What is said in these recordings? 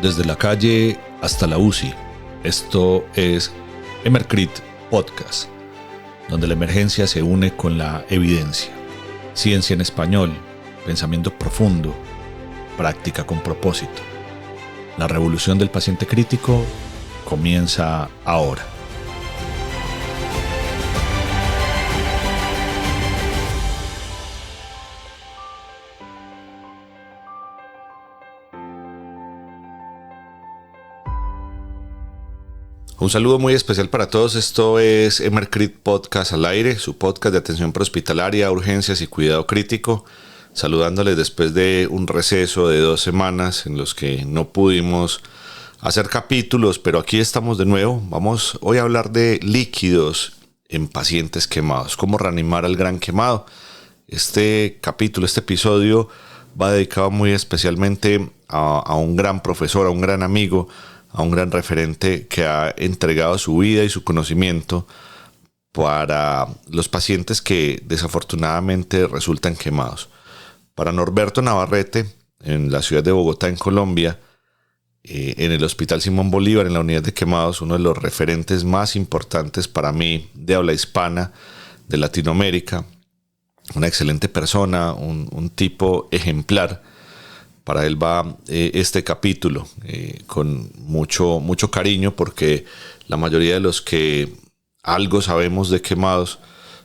desde la calle hasta la UCI. Esto es Emercrit Podcast, donde la emergencia se une con la evidencia. Ciencia en español, pensamiento profundo, práctica con propósito. La revolución del paciente crítico comienza ahora. Un saludo muy especial para todos. Esto es Emercrit Podcast al aire, su podcast de atención prehospitalaria, urgencias y cuidado crítico. Saludándoles después de un receso de 2 semanas en los que no pudimos hacer capítulos, pero aquí estamos de nuevo. Vamos hoy a hablar de líquidos en pacientes quemados, cómo reanimar al gran quemado. Este episodio va dedicado muy especialmente a un gran profesor, a un gran amigo, a un gran referente que ha entregado su vida y su conocimiento para los pacientes que desafortunadamente resultan quemados. Para Norberto Navarrete, en la ciudad de Bogotá, en Colombia, en el Hospital Simón Bolívar, en la unidad de quemados, uno de los referentes más importantes para mí de habla hispana de Latinoamérica, una excelente persona, un tipo ejemplar. Para él va este capítulo con mucho cariño, porque la mayoría de los que algo sabemos de quemados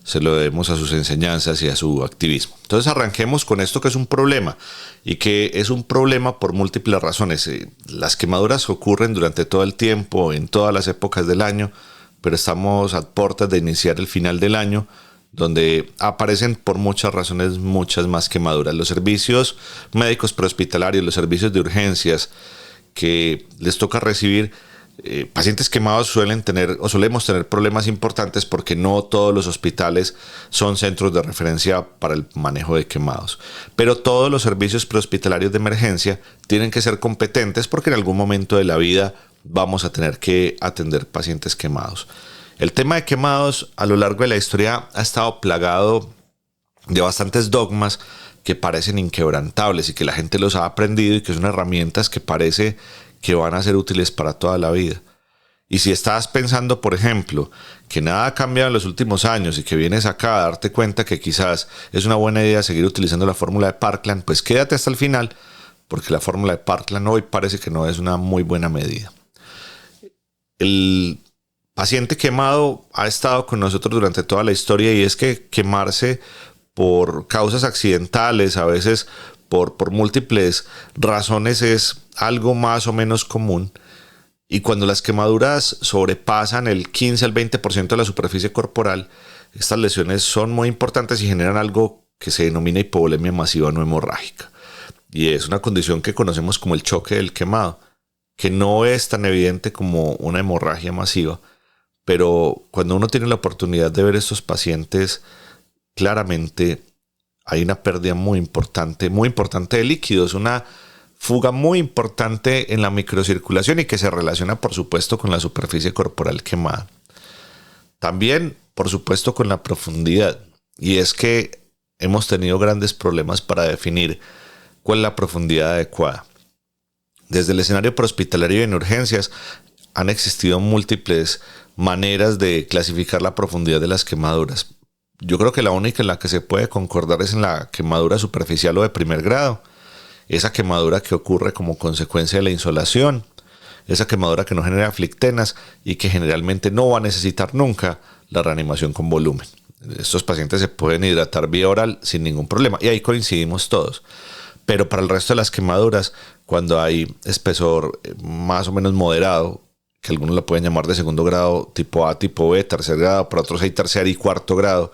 se lo debemos a sus enseñanzas y a su activismo. Entonces arranquemos con esto, que es un problema, y que es un problema por múltiples razones. Las quemaduras ocurren durante todo el tiempo, en todas las épocas del año, pero estamos a puertas de iniciar el final del año, donde aparecen por muchas razones muchas más quemaduras. Los servicios médicos prehospitalarios, los servicios de urgencias que les toca recibir pacientes quemados solemos tener problemas importantes, porque no todos los hospitales son centros de referencia para el manejo de quemados. Pero todos los servicios prehospitalarios de emergencia tienen que ser competentes, porque en algún momento de la vida vamos a tener que atender pacientes quemados. El tema de quemados a lo largo de la historia ha estado plagado de bastantes dogmas que parecen inquebrantables y que la gente los ha aprendido y que son herramientas que parece que van a ser útiles para toda la vida. Y si estás pensando, por ejemplo, que nada ha cambiado en los últimos años y que vienes acá a darte cuenta que quizás es una buena idea seguir utilizando la fórmula de Parkland, pues quédate hasta el final, porque la fórmula de Parkland hoy parece que no es una muy buena medida. El paciente quemado ha estado con nosotros durante toda la historia, y es que quemarse por causas accidentales, a veces por múltiples razones, es algo más o menos común. Y cuando las quemaduras sobrepasan el 15 al 20% de la superficie corporal, estas lesiones son muy importantes y generan algo que se denomina hipovolemia masiva no hemorrágica. Y es una condición que conocemos como el choque del quemado, que no es tan evidente como una hemorragia masiva. Pero cuando uno tiene la oportunidad de ver estos pacientes, claramente hay una pérdida muy importante de líquidos, una fuga muy importante en la microcirculación, y que se relaciona, por supuesto, con la superficie corporal quemada. También, por supuesto, con la profundidad. Y es que hemos tenido grandes problemas para definir cuál es la profundidad adecuada. Desde el escenario prehospitalario y en urgencias han existido múltiples maneras de clasificar la profundidad de las quemaduras. Yo creo que la única en la que se puede concordar es en la quemadura superficial o de primer grado. Esa quemadura que ocurre como consecuencia de la insolación. Esa quemadura que no genera flictenas y que generalmente no va a necesitar nunca la reanimación con volumen. Estos pacientes se pueden hidratar vía oral sin ningún problema, y ahí coincidimos todos. Pero para el resto de las quemaduras, cuando hay espesor más o menos moderado, que algunos lo pueden llamar de segundo grado, tipo A, tipo B, tercer grado, para otros hay tercer y cuarto grado,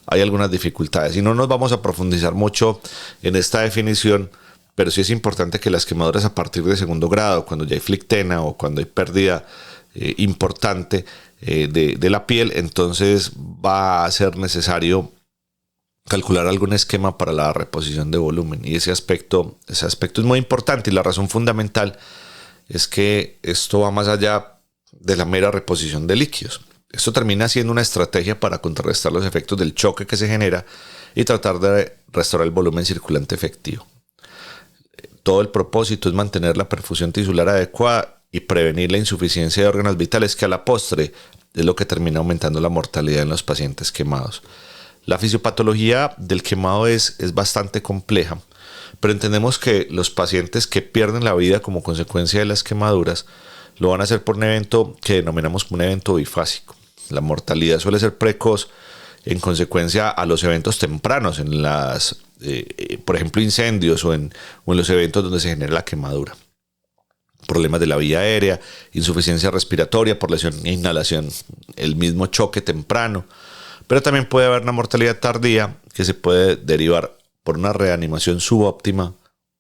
hay algunas dificultades. Y no nos vamos a profundizar mucho en esta definición, pero sí es importante que las quemaduras a partir de segundo grado, cuando ya hay flictena o cuando hay pérdida importante de la piel, entonces va a ser necesario calcular algún esquema para la reposición de volumen. Y ese aspecto es muy importante, y la razón fundamental es que esto va más allá de la mera reposición de líquidos. Esto termina siendo una estrategia para contrarrestar los efectos del choque que se genera y tratar de restaurar el volumen circulante efectivo. todo el propósito es mantener la perfusión tisular adecuada y prevenir la insuficiencia de órganos vitales, que a la postre es lo que termina aumentando la mortalidad en los pacientes quemados. La fisiopatología del quemado es bastante compleja, pero entendemos que los pacientes que pierden la vida como consecuencia de las quemaduras lo van a hacer por un evento que denominamos como un evento bifásico. La mortalidad suele ser precoz en consecuencia a los eventos tempranos, en las, por ejemplo, incendios o en los eventos donde se genera la quemadura. Problemas de la vía aérea, insuficiencia respiratoria por lesión e inhalación, el mismo choque temprano. Pero también puede haber una mortalidad tardía que se puede derivar por una reanimación subóptima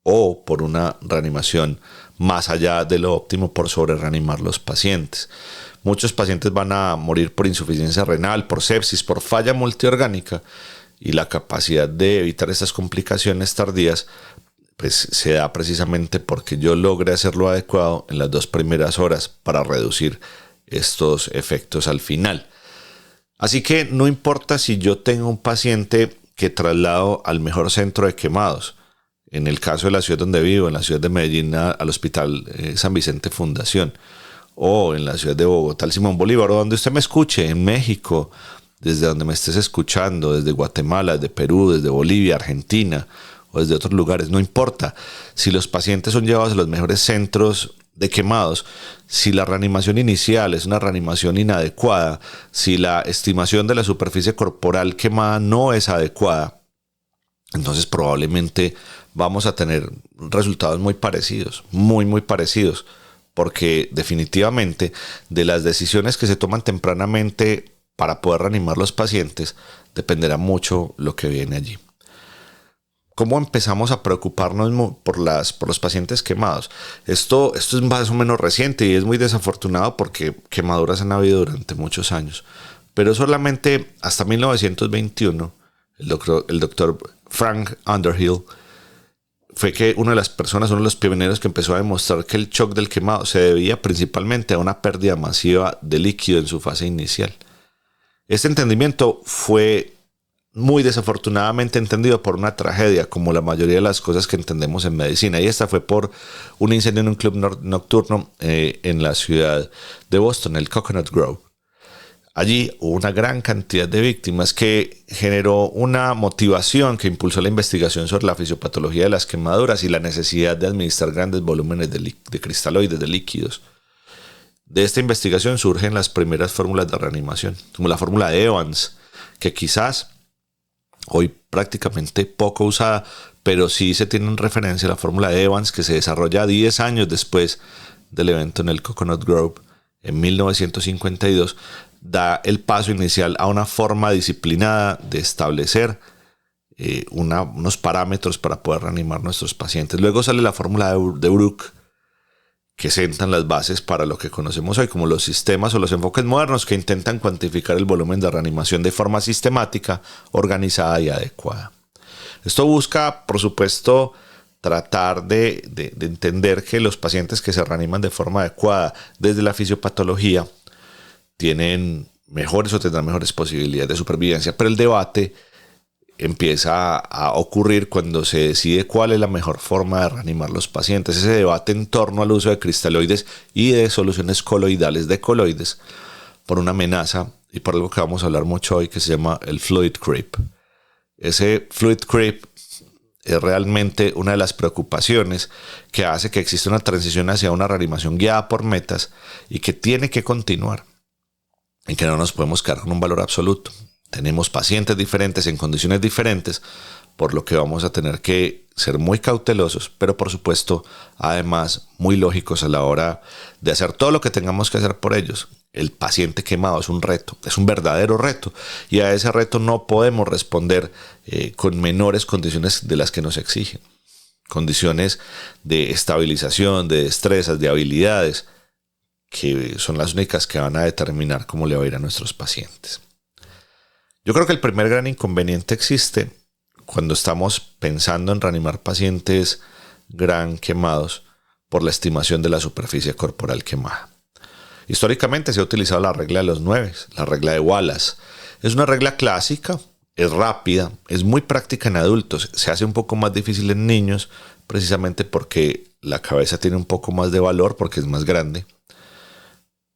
o por una reanimación más allá de lo óptimo por sobrereanimar los pacientes. Muchos pacientes van a morir por insuficiencia renal, por sepsis, por falla multiorgánica, y la capacidad de evitar estas complicaciones tardías pues se da precisamente porque yo logré hacerlo adecuado en las 2 primeras horas para reducir estos efectos al final. Así que no importa si yo tengo un paciente que traslado al mejor centro de quemados, en el caso de la ciudad donde vivo, en la ciudad de Medellín, al Hospital San Vicente Fundación, o en la ciudad de Bogotá, al Simón Bolívar, o donde usted me escuche, en México, desde donde me estés escuchando, desde Guatemala, desde Perú, desde Bolivia, Argentina, o desde otros lugares, no importa. Si los pacientes son llevados a los mejores centros de quemados, si la reanimación inicial es una reanimación inadecuada, si la estimación de la superficie corporal quemada no es adecuada, entonces probablemente vamos a tener resultados muy parecidos, muy parecidos, porque definitivamente de las decisiones que se toman tempranamente para poder reanimar los pacientes dependerá mucho lo que viene allí. ¿Cómo empezamos a preocuparnos por los pacientes quemados? Esto es más o menos reciente y es muy desafortunado porque quemaduras han habido durante muchos años. Pero solamente hasta 1921, el doctor Frank Underhill fue que uno de los pioneros que empezó a demostrar que el shock del quemado se debía principalmente a una pérdida masiva de líquido en su fase inicial. Este entendimiento fue muy desafortunadamente entendido por una tragedia, como la mayoría de las cosas que entendemos en medicina, y esta fue por un incendio en un club nocturno en la ciudad de Boston, el Coconut Grove. Allí hubo una gran cantidad de víctimas que generó una motivación que impulsó la investigación sobre la fisiopatología de las quemaduras y la necesidad de administrar grandes volúmenes de cristaloides, de líquidos. De esta investigación surgen las primeras fórmulas de reanimación, como la fórmula de Evans, que quizás hoy prácticamente poco usada, pero sí se tiene en referencia a la fórmula de Evans, que se desarrolla 10 años después del evento en el Coconut Grove, en 1952, da el paso inicial a una forma disciplinada de establecer unos parámetros para poder reanimar nuestros pacientes. Luego sale la fórmula de Brooke, que sentan las bases para lo que conocemos hoy como los sistemas o los enfoques modernos que intentan cuantificar el volumen de reanimación de forma sistemática, organizada y adecuada. Esto busca, por supuesto, tratar de entender que los pacientes que se reaniman de forma adecuada desde la fisiopatología tienen mejores o tendrán mejores posibilidades de supervivencia, pero el debate empieza a ocurrir cuando se decide cuál es la mejor forma de reanimar los pacientes. Ese debate en torno al uso de cristaloides y de soluciones coloidales de coloides por una amenaza y por algo que vamos a hablar mucho hoy que se llama el fluid creep. Ese fluid creep es realmente una de las preocupaciones que hace que exista una transición hacia una reanimación guiada por metas y que tiene que continuar, en que no nos podemos quedar con un valor absoluto. Tenemos pacientes diferentes en condiciones diferentes, por lo que vamos a tener que ser muy cautelosos, pero por supuesto, además, muy lógicos a la hora de hacer todo lo que tengamos que hacer por ellos. El paciente quemado es un reto, es un verdadero reto, y a ese reto no podemos responder con menores condiciones de las que nos exigen. Condiciones de estabilización, de destrezas, de habilidades, que son las únicas que van a determinar cómo le va a ir a nuestros pacientes. Yo creo que el primer gran inconveniente existe cuando estamos pensando en reanimar pacientes gran quemados por la estimación de la superficie corporal quemada. Históricamente se ha utilizado la regla de los 9, la regla de Wallace. Es una regla clásica, es rápida, es muy práctica en adultos, se hace un poco más difícil en niños, precisamente porque la cabeza tiene un poco más de valor, porque es más grande,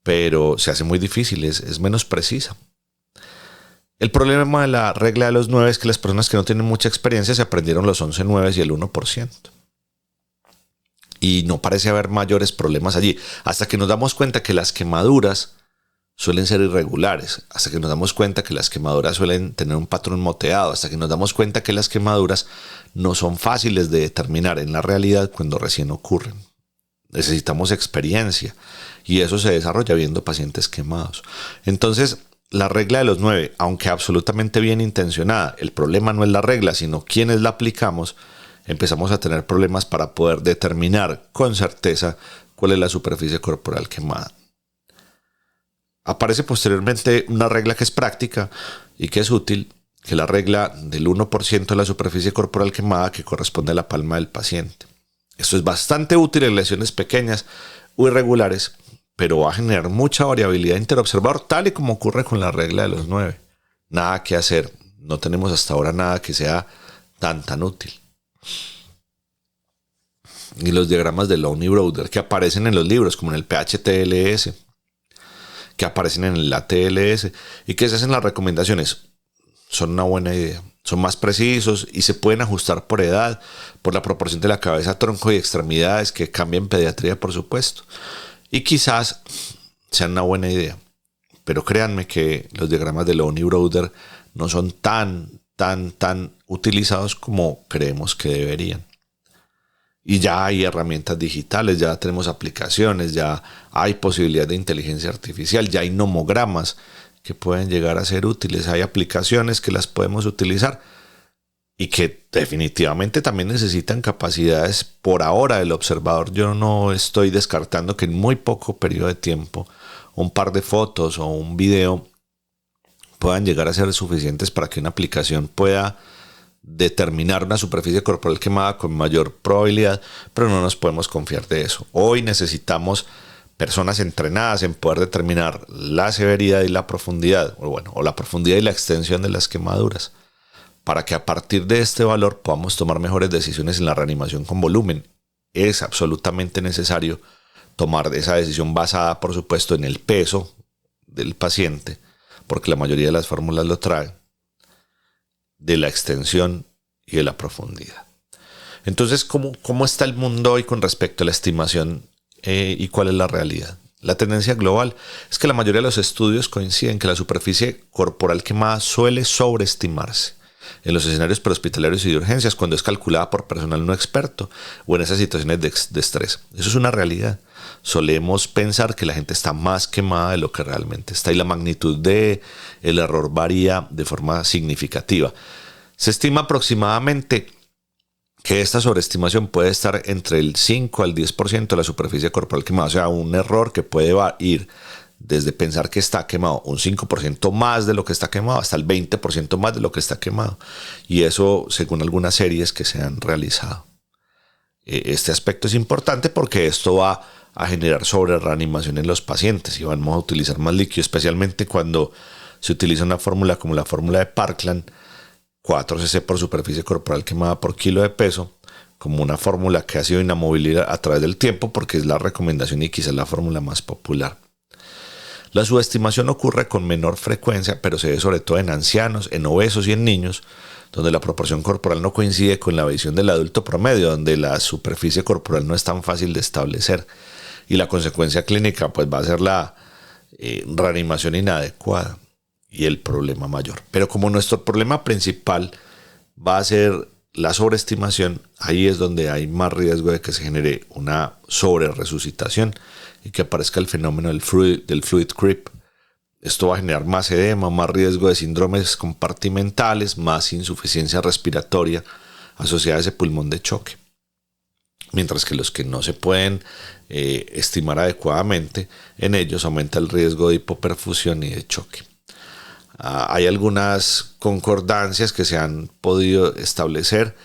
pero se hace muy difícil, es menos precisa. El problema de la regla de los 9 es que las personas que no tienen mucha experiencia se aprendieron los 11 9 y el 1%. Y no parece haber mayores problemas allí, hasta que nos damos cuenta que las quemaduras suelen ser irregulares, hasta que nos damos cuenta que las quemaduras suelen tener un patrón moteado, hasta que nos damos cuenta que las quemaduras no son fáciles de determinar en la realidad cuando recién ocurren. Necesitamos experiencia y eso se desarrolla viendo pacientes quemados. Entonces, la regla de los 9, aunque absolutamente bien intencionada, el problema no es la regla, sino quienes la aplicamos, empezamos a tener problemas para poder determinar con certeza cuál es la superficie corporal quemada. Aparece posteriormente una regla que es práctica y que es útil, que es la regla del 1% de la superficie corporal quemada que corresponde a la palma del paciente. Esto es bastante útil en lesiones pequeñas o irregulares, pero va a generar mucha variabilidad interobservador, tal y como ocurre con la regla de los 9. Nada que hacer, no tenemos hasta ahora nada que sea tan útil. Y los diagramas de Lown y Browder que aparecen en los libros, como en el PHTLS, que aparecen en el ATLS y que se hacen las recomendaciones, son una buena idea. Son más precisos y se pueden ajustar por edad, por la proporción de la cabeza, tronco y extremidades, que cambia en pediatría, por supuesto. Y quizás sean una buena idea. Pero créanme que los diagramas de Lown y Browder no son tan utilizados como creemos que deberían. Y ya hay herramientas digitales, ya tenemos aplicaciones, ya hay posibilidad de inteligencia artificial, ya hay nomogramas que pueden llegar a ser útiles, hay aplicaciones que las podemos utilizar y que definitivamente también necesitan capacidades por ahora del observador. Yo no estoy descartando que en muy poco periodo de tiempo un par de fotos o un video puedan llegar a ser suficientes para que una aplicación pueda determinar una superficie corporal quemada con mayor probabilidad, pero no nos podemos confiar de eso. Hoy necesitamos personas entrenadas en poder determinar la severidad y la profundidad, o la profundidad y la extensión de las quemaduras, para que a partir de este valor podamos tomar mejores decisiones en la reanimación con volumen. Es absolutamente necesario tomar esa decisión basada, por supuesto, en el peso del paciente, porque la mayoría de las fórmulas lo traen, de la extensión y de la profundidad. Entonces, ¿cómo está el mundo hoy con respecto a la estimación y cuál es la realidad? La tendencia global es que la mayoría de los estudios coinciden que la superficie corporal quemada suele sobreestimarse en los escenarios prehospitalarios y de urgencias cuando es calculada por personal no experto o en esas situaciones de estrés. Eso es una realidad. Solemos pensar que la gente está más quemada de lo que realmente está y la magnitud del error varía de forma significativa. Se estima aproximadamente que esta sobreestimación puede estar entre el 5 al 10% de la superficie corporal quemada, o sea, un error que puede ir desde pensar que está quemado un 5% más de lo que está quemado hasta el 20% más de lo que está quemado. Y eso según algunas series que se han realizado. Este aspecto es importante porque esto va a generar sobrereanimación en los pacientes y vamos a utilizar más líquido, especialmente cuando se utiliza una fórmula como la fórmula de Parkland, 4 cc por superficie corporal quemada por kilo de peso, como una fórmula que ha sido inamovible a través del tiempo porque es la recomendación y quizás la fórmula más popular. La subestimación ocurre con menor frecuencia, pero se ve sobre todo en ancianos, en obesos y en niños, donde la proporción corporal no coincide con la visión del adulto promedio, donde la superficie corporal no es tan fácil de establecer. Y la consecuencia clínica pues va a ser la reanimación inadecuada y el problema mayor. Pero como nuestro problema principal va a ser la sobreestimación, ahí es donde hay más riesgo de que se genere una sobreresucitación y que aparezca el fenómeno del fluid creep. Esto va a generar más edema, más riesgo de síndromes compartimentales, más insuficiencia respiratoria asociada a ese pulmón de choque. Mientras que los que no se pueden estimar adecuadamente, en ellos aumenta el riesgo de hipoperfusión y de choque. Hay algunas concordancias que se han podido establecer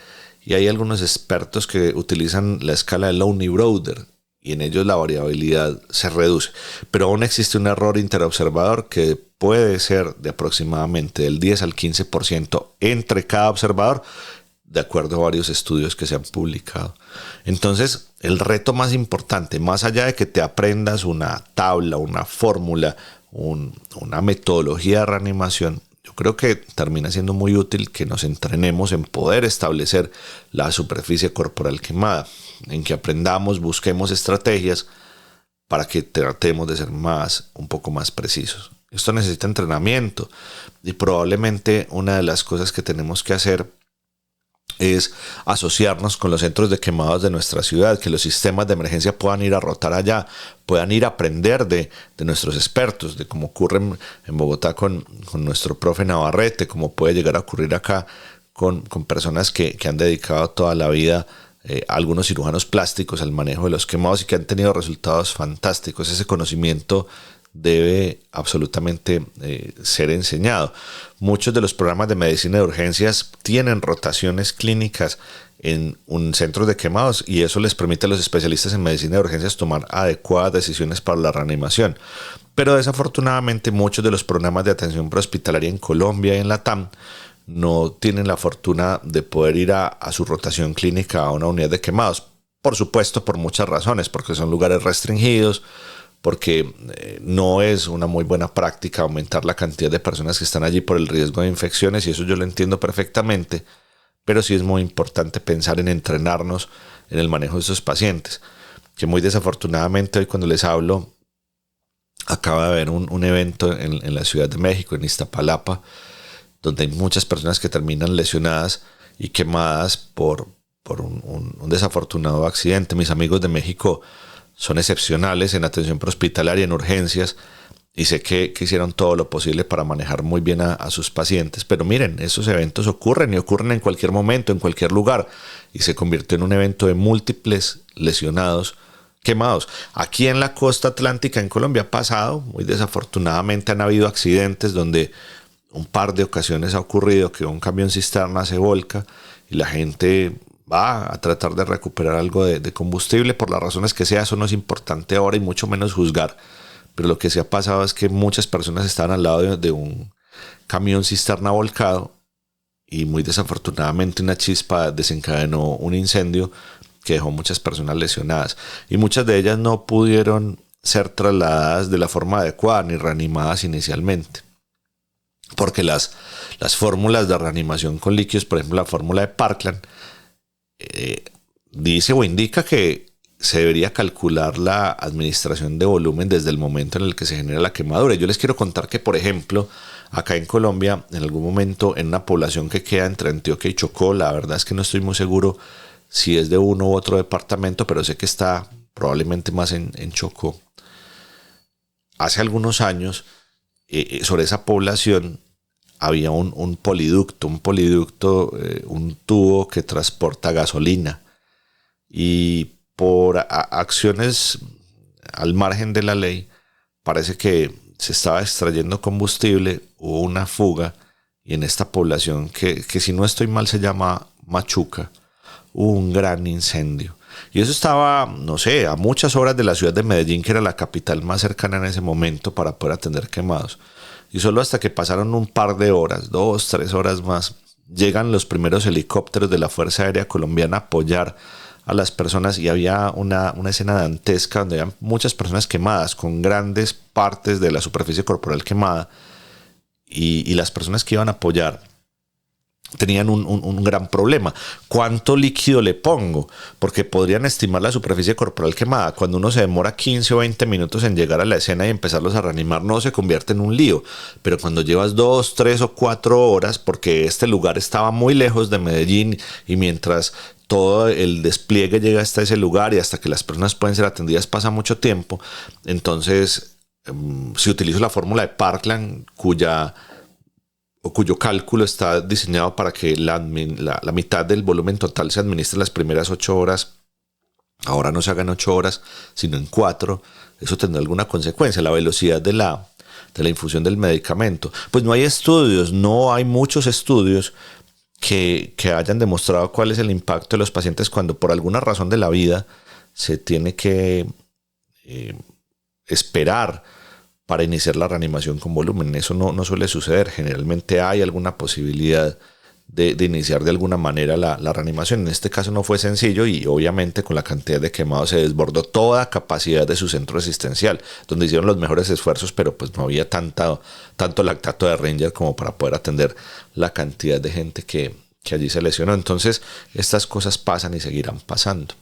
y hay algunos expertos que utilizan la escala de Lown y Browder y en ellos la variabilidad se reduce. Pero aún existe un error interobservador que puede ser de aproximadamente del 10 al 15% entre cada observador, de acuerdo a varios estudios que se han publicado. Entonces, el reto más importante, más allá de que te aprendas una tabla, una fórmula, una metodología de reanimación, yo creo que termina siendo muy útil que nos entrenemos en poder establecer la superficie corporal quemada, en que aprendamos, busquemos estrategias para que tratemos de ser un poco más precisos. Esto necesita entrenamiento y probablemente una de las cosas que tenemos que hacer es asociarnos con los centros de quemados de nuestra ciudad, que los sistemas de emergencia puedan ir a rotar allá, puedan ir a aprender de nuestros expertos, de cómo ocurre en Bogotá con nuestro profe Navarrete, cómo puede llegar a ocurrir acá con personas que han dedicado toda la vida, algunos cirujanos plásticos, al manejo de los quemados y que han tenido resultados fantásticos. Ese conocimiento debe absolutamente ser enseñado. Muchos de los programas de medicina de urgencias tienen rotaciones clínicas en un centro de quemados y eso les permite a los especialistas en medicina de urgencias tomar adecuadas decisiones para la reanimación. Pero desafortunadamente muchos de los programas de atención prehospitalaria en Colombia y en la TAM no tienen la fortuna de poder ir a su rotación clínica a una unidad de quemados. Por supuesto, por muchas razones, porque son lugares restringidos, porque no es una muy buena práctica aumentar la cantidad de personas que están allí por el riesgo de infecciones, y eso yo lo entiendo perfectamente, pero sí es muy importante pensar en entrenarnos en el manejo de estos pacientes, que muy desafortunadamente hoy cuando les hablo, acaba de haber un evento en la Ciudad de México, en Iztapalapa, donde hay muchas personas que terminan lesionadas y quemadas por un desafortunado accidente. Mis amigos de México son excepcionales en atención prehospitalaria, en urgencias, y sé que hicieron todo lo posible para manejar muy bien a sus pacientes. Pero miren, esos eventos ocurren y ocurren en cualquier momento, en cualquier lugar, y se convirtió en un evento de múltiples lesionados, quemados. Aquí en la costa atlántica, en Colombia, ha pasado, muy desafortunadamente han habido accidentes donde un par de ocasiones ha ocurrido que un camión cisterna se volca y la gente va a tratar de recuperar algo de combustible, por las razones que sea. Eso no es importante ahora y mucho menos juzgar, pero lo que se ha pasado es que muchas personas estaban al lado de un camión cisterna volcado y muy desafortunadamente una chispa desencadenó un incendio que dejó muchas personas lesionadas y muchas de ellas no pudieron ser trasladadas de la forma adecuada ni reanimadas inicialmente, porque las fórmulas de reanimación con líquidos, por ejemplo la fórmula de Parkland, dice o indica que se debería calcular la administración de volumen desde el momento en el que se genera la quemadura. Yo les quiero contar que, por ejemplo, acá en Colombia, en algún momento, en una población que queda entre Antioquia y Chocó, la verdad es que no estoy muy seguro si es de uno u otro departamento, pero sé que está probablemente más en Chocó. Hace algunos años, sobre esa población había un poliducto, un tubo que transporta gasolina, y por acciones al margen de la ley parece que se estaba extrayendo combustible, hubo una fuga y en esta población que si no estoy mal se llama Machuca, hubo un gran incendio. Y eso estaba, no sé, a muchas horas de la ciudad de Medellín, que era la capital más cercana en ese momento para poder atender quemados. Y solo hasta que pasaron un par de horas, 2, 3 horas más, llegan los primeros helicópteros de la Fuerza Aérea Colombiana a apoyar a las personas, y había una escena dantesca donde había muchas personas quemadas, con grandes partes de la superficie corporal quemada, y las personas que iban a apoyar tenían un gran problema. ¿Cuánto líquido le pongo? Porque podrían estimar la superficie corporal quemada. Cuando uno se demora 15 o 20 minutos en llegar a la escena y empezarlos a reanimar, no se convierte en un lío. Pero cuando llevas 2, 3 o 4 horas, porque este lugar estaba muy lejos de Medellín, y mientras todo el despliegue llega hasta ese lugar y hasta que las personas pueden ser atendidas pasa mucho tiempo, entonces si utilizo la fórmula de Parkland, cuyo cálculo está diseñado para que la mitad del volumen total se administre las primeras 8 horas, ahora no se haga en 8 horas, sino en 4, eso tendrá alguna consecuencia, la velocidad de la infusión del medicamento. Pues no hay estudios, no hay muchos estudios que hayan demostrado cuál es el impacto de los pacientes cuando por alguna razón de la vida se tiene que esperar para iniciar la reanimación con volumen. Eso no suele suceder. Generalmente hay alguna posibilidad de iniciar de alguna manera la reanimación. En este caso no fue sencillo y obviamente con la cantidad de quemados se desbordó toda capacidad de su centro asistencial, donde hicieron los mejores esfuerzos, pero pues no había tanto lactato de Ranger como para poder atender la cantidad de gente que allí se lesionó. Entonces estas cosas pasan y seguirán pasando.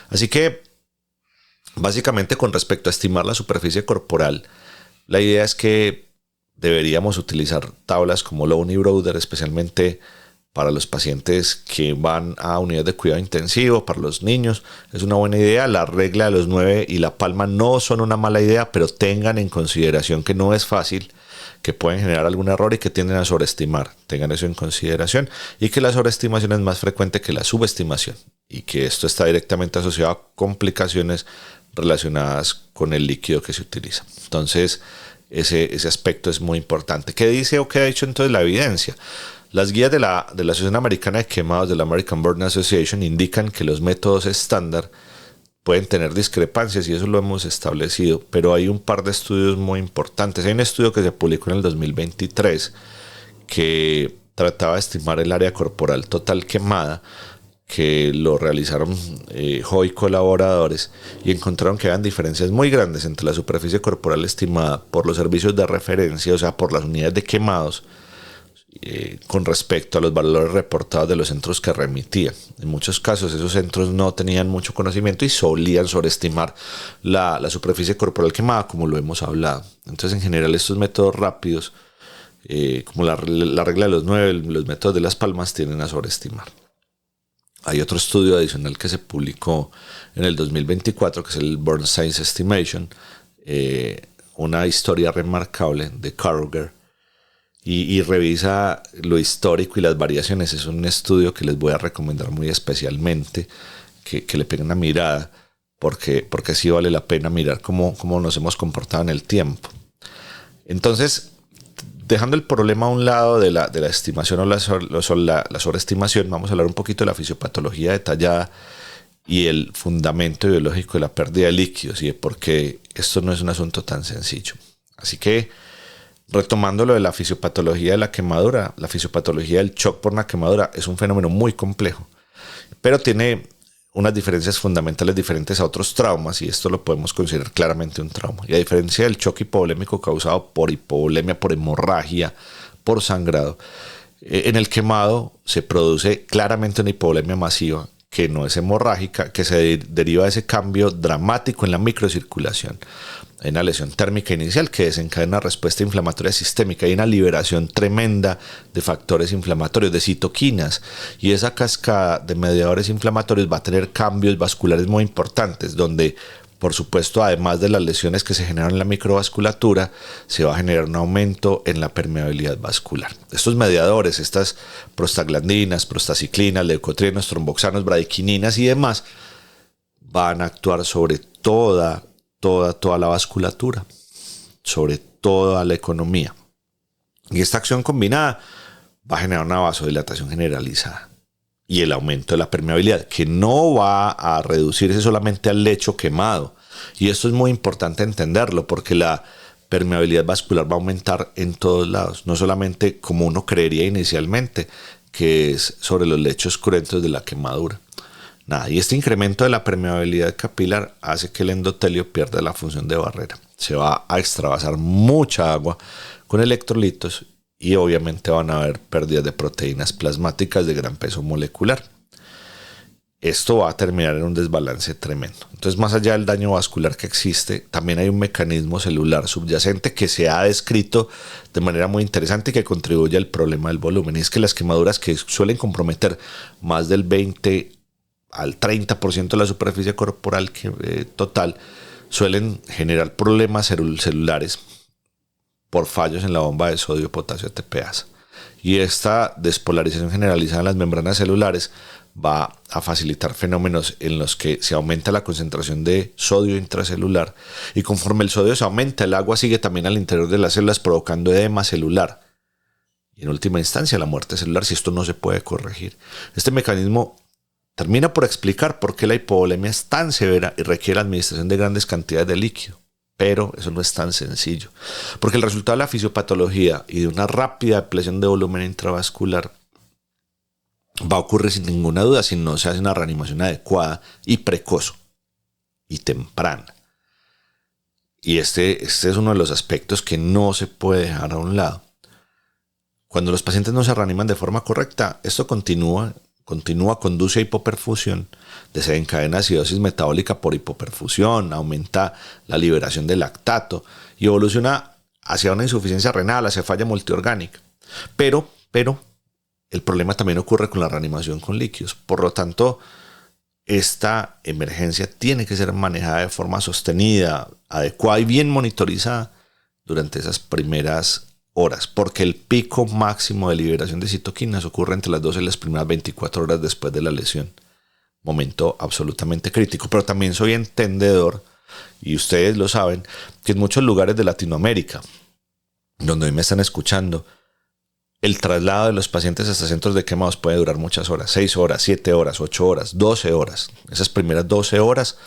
Así que básicamente con respecto a estimar la superficie corporal, la idea es que deberíamos utilizar tablas como Lowney Browder, especialmente para los pacientes que van a unidades de cuidado intensivo, para los niños. Es una buena idea. La regla de los 9 y la palma no son una mala idea, pero tengan en consideración que no es fácil, que pueden generar algún error y que tienden a sobreestimar. Tengan eso en consideración y que la sobreestimación es más frecuente que la subestimación y que esto está directamente asociado a complicaciones relacionadas con el líquido que se utiliza. Entonces, ese aspecto es muy importante. ¿Qué dice o qué ha dicho entonces la evidencia? Las guías de la Asociación Americana de Quemados, de la American Burn Association, indican que los métodos estándar pueden tener discrepancias y eso lo hemos establecido, pero hay un par de estudios muy importantes. Hay un estudio que se publicó en el 2023 que trataba de estimar el área corporal total quemada, que lo realizaron Ho y colaboradores, y encontraron que habían diferencias muy grandes entre la superficie corporal estimada por los servicios de referencia, o sea, por las unidades de quemados, con respecto a los valores reportados de los centros que remitían. En muchos casos esos centros no tenían mucho conocimiento y solían sobreestimar la superficie corporal quemada, como lo hemos hablado. Entonces, en general, estos métodos rápidos, como la regla de los 9, los métodos de las palmas, tienden a sobreestimar. Hay otro estudio adicional que se publicó en el 2024, que es el Burn Science Estimation, una historia remarcable de Carruger, y revisa lo histórico y las variaciones. Es un estudio que les voy a recomendar muy especialmente, que le peguen una mirada, porque sí vale la pena mirar cómo nos hemos comportado en el tiempo. Entonces, dejando el problema a un lado de la estimación o la sobreestimación, vamos a hablar un poquito de la fisiopatología detallada y el fundamento biológico de la pérdida de líquidos y de por qué esto no es un asunto tan sencillo. Así que, retomando lo de la fisiopatología de la quemadura, la fisiopatología del shock por una quemadura es un fenómeno muy complejo, pero tiene unas diferencias fundamentales diferentes a otros traumas, y esto lo podemos considerar claramente un trauma. Y a diferencia del shock hipovolémico causado por hipovolemia, por hemorragia, por sangrado, en el quemado se produce claramente una hipovolemia masiva que no es hemorrágica, que se deriva de ese cambio dramático en la microcirculación. Hay una lesión térmica inicial que desencadena una respuesta inflamatoria sistémica. Hay una liberación tremenda de factores inflamatorios, de citoquinas, y esa cascada de mediadores inflamatorios va a tener cambios vasculares muy importantes, donde, por supuesto, además de las lesiones que se generan en la microvasculatura, se va a generar un aumento en la permeabilidad vascular. Estos mediadores, estas prostaglandinas, prostaciclinas, leucotrienos, tromboxanos, bradiquininas y demás, van a actuar sobre toda la vasculatura, sobre toda la economía. Y esta acción combinada va a generar una vasodilatación generalizada y el aumento de la permeabilidad, que no va a reducirse solamente al lecho quemado. Y esto es muy importante entenderlo, porque la permeabilidad vascular va a aumentar en todos lados, no solamente como uno creería inicialmente, que es sobre los lechos cruentos de la quemadura. Y este incremento de la permeabilidad capilar hace que el endotelio pierda la función de barrera. Se va a extravasar mucha agua con electrolitos y obviamente van a haber pérdidas de proteínas plasmáticas de gran peso molecular. Esto va a terminar en un desbalance tremendo. Entonces, más allá del daño vascular que existe, también hay un mecanismo celular subyacente que se ha descrito de manera muy interesante y que contribuye al problema del volumen. Y es que las quemaduras, que suelen comprometer más del 20 al 30% de la superficie corporal total, suelen generar problemas celulares por fallos en la bomba de sodio-potasio ATPasa. Y esta despolarización generalizada en las membranas celulares va a facilitar fenómenos en los que se aumenta la concentración de sodio intracelular, y conforme el sodio se aumenta, el agua sigue también al interior de las células, provocando edema celular y en última instancia la muerte celular si esto no se puede corregir. Este mecanismo termina por explicar por qué la hipovolemia es tan severa y requiere la administración de grandes cantidades de líquido. Pero eso no es tan sencillo, porque el resultado de la fisiopatología y de una rápida depleción de volumen intravascular va a ocurrir sin ninguna duda si no se hace una reanimación adecuada y precoz y temprana. Y este es uno de los aspectos que no se puede dejar a un lado. Cuando los pacientes no se reaniman de forma correcta, esto conduce a hipoperfusión, desencadena acidosis metabólica por hipoperfusión, aumenta la liberación de lactato y evoluciona hacia una insuficiencia renal, hacia falla multiorgánica. Pero el problema también ocurre con la reanimación con líquidos. Por lo tanto, esta emergencia tiene que ser manejada de forma sostenida, adecuada y bien monitorizada durante esas primeras horas, porque el pico máximo de liberación de citoquinas ocurre entre las 12 y las primeras 24 horas después de la lesión. Momento absolutamente crítico. Pero también soy entendedor, y ustedes lo saben, que en muchos lugares de Latinoamérica, donde hoy me están escuchando, el traslado de los pacientes hasta centros de quemados puede durar muchas horas, 6 horas, 7 horas, 8 horas, 12 horas. Esas primeras 12 horas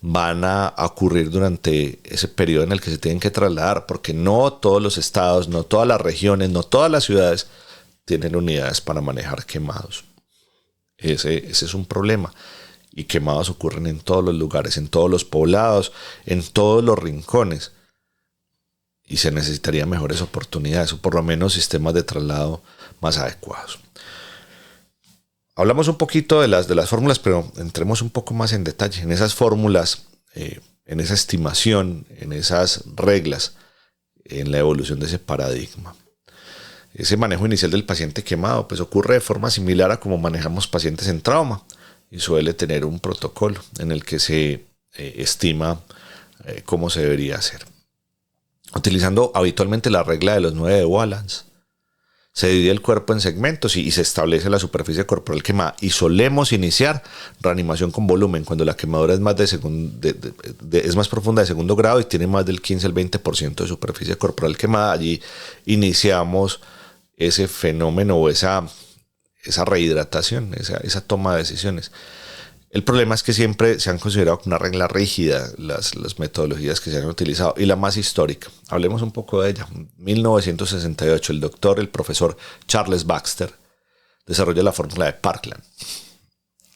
van a ocurrir durante ese periodo en el que se tienen que trasladar, porque no todos los estados, no todas las regiones, no todas las ciudades tienen unidades para manejar quemados. Ese es un problema. Y quemados ocurren en todos los lugares, en todos los poblados, en todos los rincones. Y se necesitarían mejores oportunidades, o por lo menos sistemas de traslado más adecuados. Hablamos un poquito de las fórmulas, pero entremos un poco más en detalle en esas fórmulas, en esa estimación, en esas reglas, en la evolución de ese paradigma. Ese manejo inicial del paciente quemado pues ocurre de forma similar a como manejamos pacientes en trauma y suele tener un protocolo en el que se estima cómo se debería hacer. Utilizando habitualmente la regla de los 9 de Wallace, se divide el cuerpo en segmentos y se establece la superficie corporal quemada. Y solemos iniciar reanimación con volumen cuando la quemadura es más, es más profunda de segundo grado y tiene más del 15 al 20% de superficie corporal quemada. Allí iniciamos ese fenómeno o esa rehidratación, esa toma de decisiones. El problema es que siempre se han considerado como una regla rígida las metodologías que se han utilizado. Y la más histórica, hablemos un poco de ella. En 1968, el profesor Charles Baxter desarrolla la fórmula de Parkland.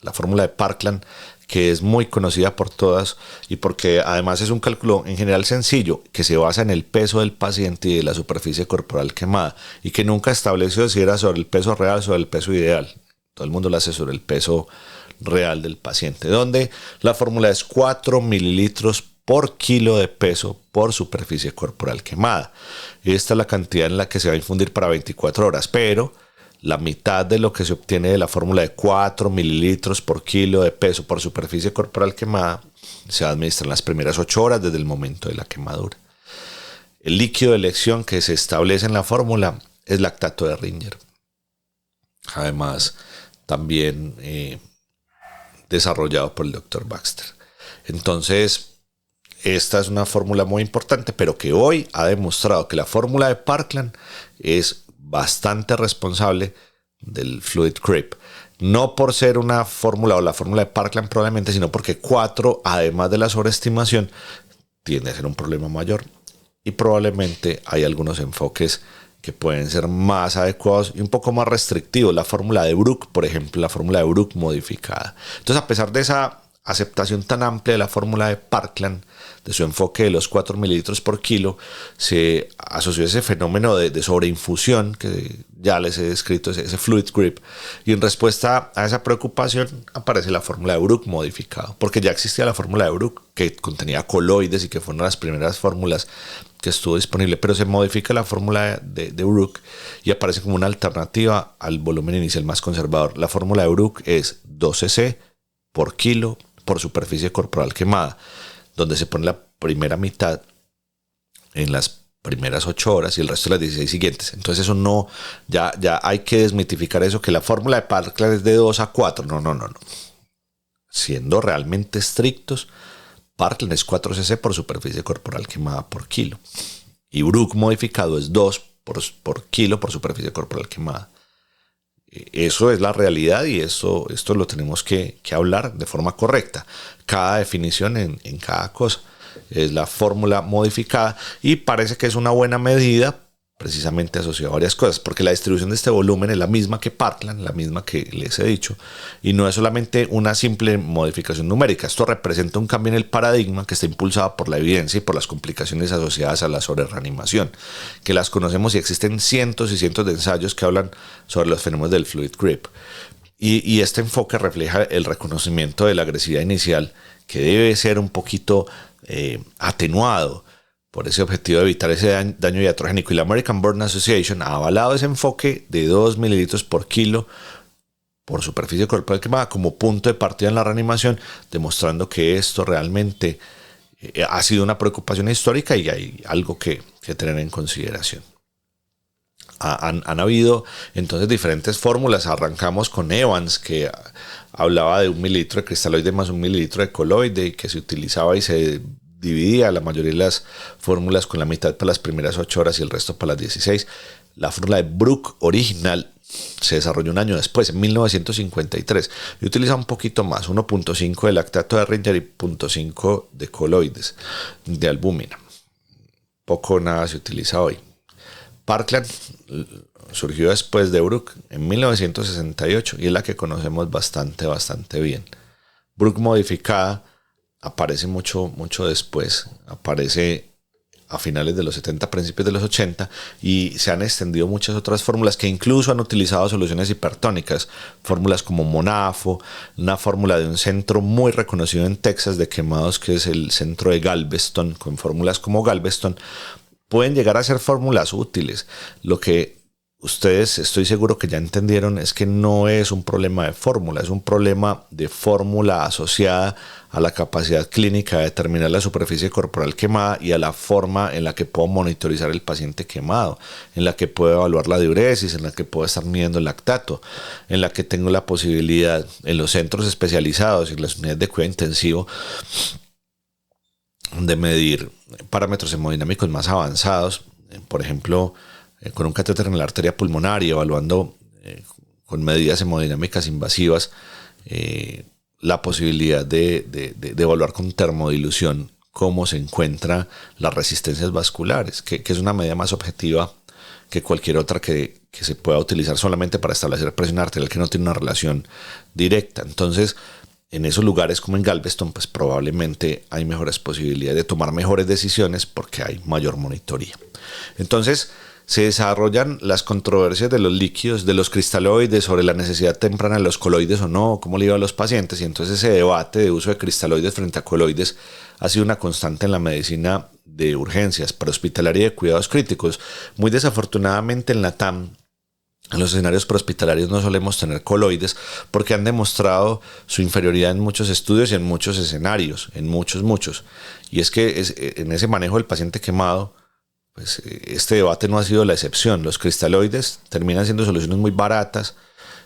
La fórmula de Parkland, que es muy conocida por todas y porque además es un cálculo en general sencillo, que se basa en el peso del paciente y de la superficie corporal quemada, y que nunca estableció si era sobre el peso real o sobre el peso ideal. Todo el mundo lo hace sobre el peso real del paciente, donde la fórmula es 4 mililitros por kilo de peso por superficie corporal quemada. Esta es la cantidad en la que se va a infundir para 24 horas, pero la mitad de lo que se obtiene de la fórmula de 4 mililitros por kilo de peso por superficie corporal quemada se va a administrar en las primeras 8 horas desde el momento de la quemadura. El líquido de elección que se establece en la fórmula es lactato de Ringer. Además, también desarrollado por el Dr. Baxter. Entonces, esta es una fórmula muy importante, pero que hoy ha demostrado que la fórmula de Parkland es bastante responsable del fluid creep. No por ser una fórmula o la fórmula de Parkland probablemente, sino porque 4, además de la sobreestimación, tiende a ser un problema mayor. Y probablemente hay algunos enfoques que pueden ser más adecuados y un poco más restrictivos. La fórmula de Brook, por ejemplo, la fórmula de Brook modificada. Entonces, a pesar de esa aceptación tan amplia de la fórmula de Parkland, de su enfoque de los 4 mililitros por kilo, se asoció ese fenómeno de sobreinfusión que ya les he descrito, ese fluid creep, y en respuesta a esa preocupación aparece la fórmula de Brook modificada, porque ya existía la fórmula de Brook que contenía coloides y que fue una de las primeras fórmulas que estuvo disponible, pero se modifica la fórmula de Brook y aparece como una alternativa al volumen inicial más conservador. La fórmula de Brook es 12 cc por kilo por superficie corporal quemada, donde se pone la primera mitad en las primeras 8 horas y el resto de las 16 siguientes. Entonces eso no, ya hay que desmitificar eso, que la fórmula de Parkland es de 2 a 4. No. Siendo realmente estrictos, Parkland es 4 cc por superficie corporal quemada por kilo. Y Brook modificado es 2 por kilo por superficie corporal quemada. Eso es la realidad y esto lo tenemos que hablar de forma correcta. Cada definición en cada cosa es la fórmula modificada y parece que es una buena medida precisamente asociado a varias cosas, porque la distribución de este volumen es la misma que Parkland, la misma que les he dicho, y no es solamente una simple modificación numérica. Esto representa un cambio en el paradigma que está impulsado por la evidencia y por las complicaciones asociadas a la sobrereanimación, que las conocemos y existen cientos y cientos de ensayos que hablan sobre los fenómenos del fluid creep. Y este enfoque refleja el reconocimiento de la agresividad inicial, que debe ser un poquito atenuado por ese objetivo de evitar ese daño iatrogénico. Y la American Burn Association ha avalado ese enfoque de 2 mililitros por kilo por superficie corporal quemada como punto de partida en la reanimación, demostrando que esto realmente ha sido una preocupación histórica y hay algo que tener en consideración. Han habido entonces diferentes fórmulas. Arrancamos con Evans, que hablaba de 1 mililitro de cristaloide más 1 mililitro de coloide, y que se utilizaba y se dividía la mayoría de las fórmulas con la mitad para las primeras 8 horas y el resto para las 16. La fórmula de Brook original se desarrolló un año después, en 1953, y utiliza un poquito más, 1.5 de lactato de Ringer y 0.5 de coloides de albúmina. Poco o nada se utiliza hoy. Parkland surgió después de Brook en 1968 y es la que conocemos bastante bien. Brook modificada aparece mucho después, aparece a finales de los 70, principios de los 80, y se han extendido muchas otras fórmulas que incluso han utilizado soluciones hipertónicas, fórmulas como Monafo, una fórmula de un centro muy reconocido en Texas de quemados que es el centro de Galveston, con fórmulas como Galveston. Pueden llegar a ser fórmulas útiles. Lo que ustedes, estoy seguro que ya entendieron, es que no es un problema de fórmula, es un problema de fórmula asociada a la capacidad clínica de determinar la superficie corporal quemada y a la forma en la que puedo monitorizar el paciente quemado, en la que puedo evaluar la diuresis, en la que puedo estar midiendo el lactato, en la que tengo la posibilidad en los centros especializados y en las unidades de cuidado intensivo de medir parámetros hemodinámicos más avanzados, por ejemplo, con un catéter en la arteria pulmonar y evaluando con medidas hemodinámicas invasivas la posibilidad de evaluar con termodilución cómo se encuentran las resistencias vasculares, que es una medida más objetiva que cualquier otra que se pueda utilizar solamente para establecer presión arterial, que no tiene una relación directa. Entonces, en esos lugares como en Galveston, pues probablemente hay mejores posibilidades de tomar mejores decisiones porque hay mayor monitoría. Entonces, se desarrollan las controversias de los líquidos, de los cristaloides, sobre la necesidad temprana de los coloides o no, cómo le iba a los pacientes, y entonces ese debate de uso de cristaloides frente a coloides ha sido una constante en la medicina de urgencias, prehospitalaria y de cuidados críticos. Muy desafortunadamente en la TAM, en los escenarios prehospitalarios no solemos tener coloides porque han demostrado su inferioridad en muchos estudios y en muchos escenarios, en muchos. Y es que en ese manejo del paciente quemado, pues este debate no ha sido la excepción. Los cristaloides terminan siendo soluciones muy baratas,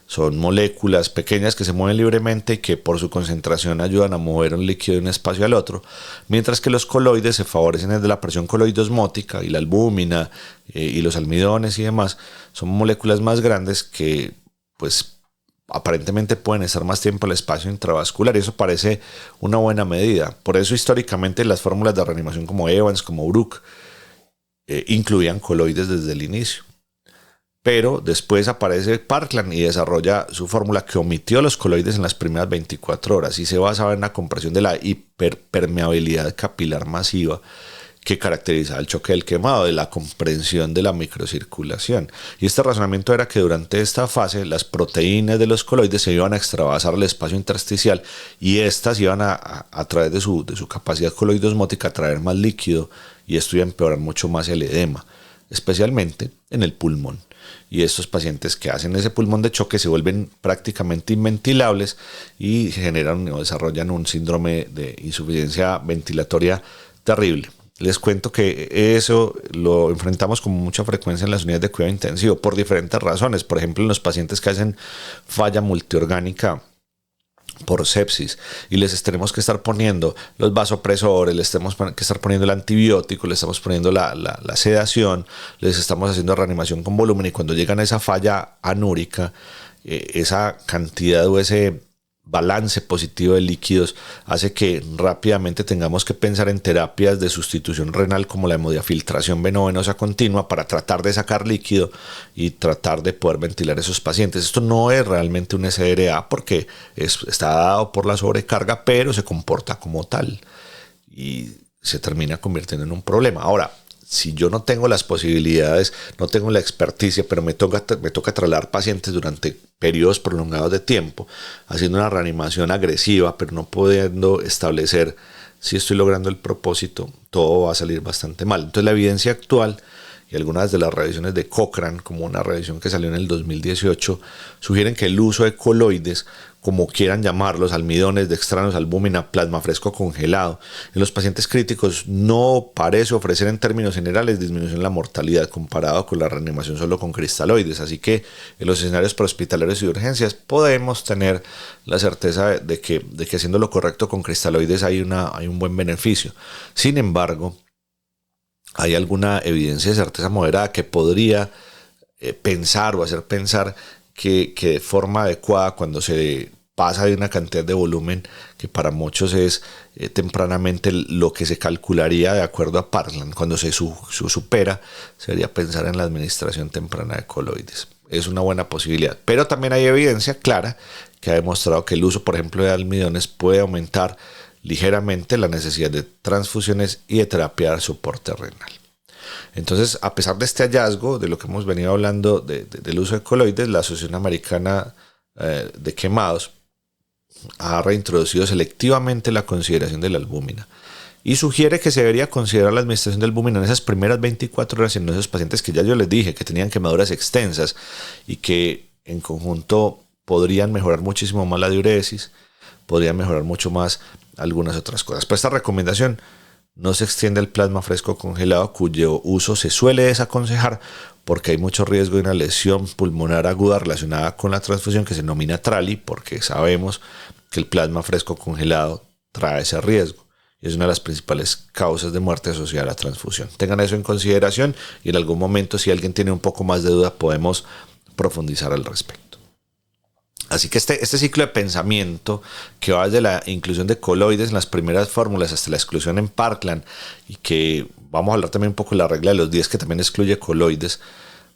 son moléculas pequeñas que se mueven libremente y que por su concentración ayudan a mover un líquido de un espacio al otro, mientras que los coloides se favorecen desde la presión coloidosmótica y la albúmina y los almidones y demás. Son moléculas más grandes que pues aparentemente pueden estar más tiempo en el espacio intravascular, y eso parece una buena medida. Por eso históricamente las fórmulas de reanimación como Evans, como Brook, incluían coloides desde el inicio. Pero después aparece Parkland y desarrolla su fórmula que omitió los coloides en las primeras 24 horas y se basaba en la compresión de la hiperpermeabilidad capilar masiva que caracteriza el choque del quemado, de la comprensión de la microcirculación. Y este razonamiento era que durante esta fase las proteínas de los coloides se iban a extravasar al espacio intersticial y estas iban a través de su capacidad coloidosmótica a traer más líquido, y esto iba a empeorar mucho más el edema, especialmente en el pulmón. Y estos pacientes que hacen ese pulmón de choque se vuelven prácticamente inventilables y generan o desarrollan un síndrome de insuficiencia ventilatoria terrible. Les cuento que eso lo enfrentamos con mucha frecuencia en las unidades de cuidado intensivo por diferentes razones. Por ejemplo, en los pacientes que hacen falla multiorgánica por sepsis y les tenemos que estar poniendo los vasopresores, les tenemos que estar poniendo el antibiótico, les estamos poniendo la sedación, les estamos haciendo reanimación con volumen, y cuando llegan a esa falla anúrica, esa cantidad o ese balance positivo de líquidos hace que rápidamente tengamos que pensar en terapias de sustitución renal como la hemodiafiltración veno-venosa continua para tratar de sacar líquido y tratar de poder ventilar a esos pacientes. Esto no es realmente un SRA porque está dado por la sobrecarga, pero se comporta como tal y se termina convirtiendo en un problema. Ahora, si yo no tengo las posibilidades, no tengo la experticia, pero me toca trasladar pacientes durante periodos prolongados de tiempo, haciendo una reanimación agresiva, pero no pudiendo establecer si estoy logrando el propósito, todo va a salir bastante mal. Entonces la evidencia actual y algunas de las revisiones de Cochrane, como una revisión que salió en el 2018, sugieren que el uso de coloides, como quieran llamarlos, almidones, dextranos, albúmina, plasma fresco congelado, en los pacientes críticos no parece ofrecer en términos generales disminución en la mortalidad comparado con la reanimación solo con cristaloides. Así que en los escenarios prehospitalarios y de urgencias podemos tener la certeza de que haciendo lo correcto con cristaloides hay un buen beneficio. Sin embargo, hay alguna evidencia de certeza moderada que podría pensar o hacer pensar que de forma adecuada, cuando se pasa de una cantidad de volumen que para muchos es tempranamente lo que se calcularía de acuerdo a Parkland, cuando se supera, sería pensar en la administración temprana de coloides. Es una buena posibilidad, pero también hay evidencia clara que ha demostrado que el uso, por ejemplo, de almidones puede aumentar ligeramente la necesidad de transfusiones y de terapia de soporte renal. Entonces, a pesar de este hallazgo, de lo que hemos venido hablando del uso de coloides, la Asociación Americana de Quemados ha reintroducido selectivamente la consideración de la albúmina y sugiere que se debería considerar la administración de albúmina en esas primeras 24 horas en esos pacientes que ya yo les dije que tenían quemaduras extensas y que en conjunto podrían mejorar muchísimo más la diuresis, podrían mejorar mucho más algunas otras cosas. Pero esta recomendación no se extiende al plasma fresco congelado, cuyo uso se suele desaconsejar porque hay mucho riesgo de una lesión pulmonar aguda relacionada con la transfusión que se denomina TRALI, porque sabemos que el plasma fresco congelado trae ese riesgo y es una de las principales causas de muerte asociada a la transfusión. Tengan eso en consideración y en algún momento, si alguien tiene un poco más de duda, podemos profundizar al respecto. Así que este ciclo de pensamiento que va desde la inclusión de coloides en las primeras fórmulas hasta la exclusión en Parkland, y que vamos a hablar también un poco de la regla de los 10 que también excluye coloides,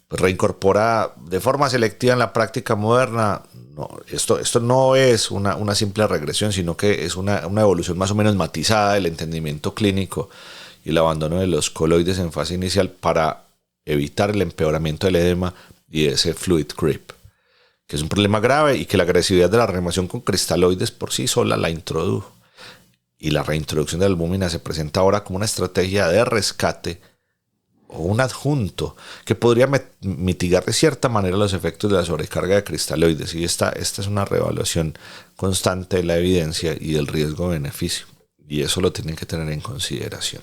pues reincorpora de forma selectiva en la práctica moderna. No, esto no es una simple regresión, sino que es una evolución más o menos matizada del entendimiento clínico y el abandono de los coloides en fase inicial para evitar el empeoramiento del edema y ese fluid creep, que es un problema grave y que la agresividad de la reanimación con cristaloides por sí sola la introdujo. Y la reintroducción de la albúmina se presenta ahora como una estrategia de rescate o un adjunto que podría mitigar de cierta manera los efectos de la sobrecarga de cristaloides. Y esta es una reevaluación constante de la evidencia y del riesgo-beneficio. Y eso lo tienen que tener en consideración.